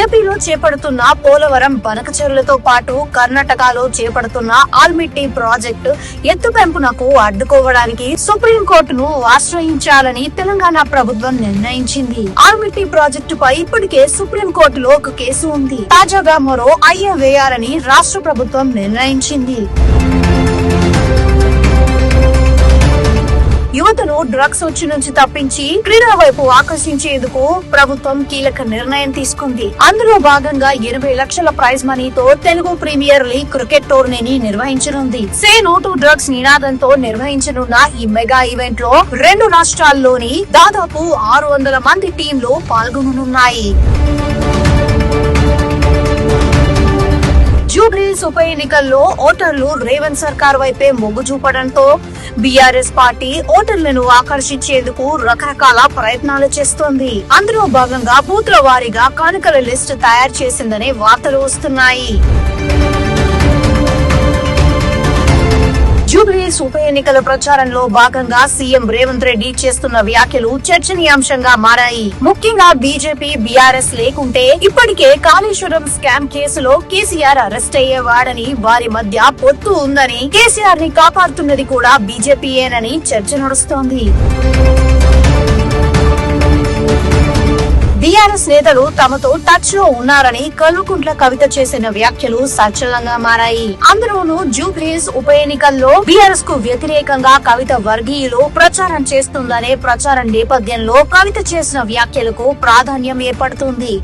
ఏపీలో చేపడుతున్న పోలవరం బనకచెరువులతో పాటు కర్ణాటకలో చేపడుతున్న ఆల్మిట్టి ప్రాజెక్టు ఎత్తు పెంపునకు అడ్డుకోవడానికి సుప్రీంకోర్టును ఆశ్రయించాలని తెలంగాణ ప్రభుత్వం నిర్ణయించింది. ఆల్మిట్టి ప్రాజెక్టుపై ఇప్పటికే సుప్రీంకోర్టులో ఒక కేసు ఉంది. తాజాగా మరో అయ్య వేయాలని రాష్ట్ర ప్రభుత్వం నిర్ణయించింది. యువతను డ్రగ్స్ వచ్చి నుంచి తప్పించి క్రీడా వైపు ఆకర్షించేందుకు ప్రభుత్వం కీలక నిర్ణయం తీసుకుంది. అందులో భాగంగా 80 లక్షల ప్రైజ్ మనీతో తెలుగు ప్రీమియర్ లీగ్ క్రికెట్ టోర్నీని నిర్వహించనుంది. సే నో టు డ్రగ్స్ నినాదంతో నిర్వహించనున్న ఈ మెగా ఈవెంట్ లో 2 రాష్ట్రాల్లోని దాదాపు 600 మంది టీంలు పాల్గొననున్నాయి. జూబ్లీహిల్స్ ఉప ఎన్నికల్లో ఓటర్లు రేవంత్ సర్కార్ వైపే మొగ్గు చూపడంతో బీఆర్ఎస్ పార్టీ ఓటర్లను ఆకర్షించేందుకు రకరకాల ప్రయత్నాలు చేస్తోంది. అందులో భాగంగా బూత్ల వారీగా కానుకల లిస్టు తయారు చేసిందనే వార్తలు వస్తున్నాయి. జూబ్లీహిల్స్ ఉప ఎన్నికల ప్రచారంలో భాగంగా సీఎం రేవంత్ రెడ్డి చేస్తున్న వ్యాఖ్యలు చర్చనీయాంశంగా మారాయి. ముఖ్యంగా బీజేపీ బీఆర్ఎస్ లేకుంటే ఇప్పటికే కాళేశ్వరం స్కామ్ కేసులో కేసీఆర్ అరెస్ట్ అయ్యేవాడని, వారి మధ్య పొత్తు ఉందని, కేసీఆర్ ని కాపాడుతున్నది కూడా బీజేపీయేనని చర్చ నడుస్తోంది. బీఆర్ఎస్ నేతలు తమతో టచ్ లో ఉన్నారని కల్వకుంట్ల కవిత చేసిన వ్యాఖ్యలు సంచలనంగా మారాయి. అందులోనూ జూబ్లీహిల్స్ ఉప ఎన్నికల్లో బీఆర్ఎస్ కు వ్యతిరేకంగా కవిత వర్గీయులు ప్రచారం చేస్తుందనే ప్రచారం నేపథ్యంలో కవిత చేసిన వ్యాఖ్యలకు ప్రాధాన్యం ఏర్పడుతుంది.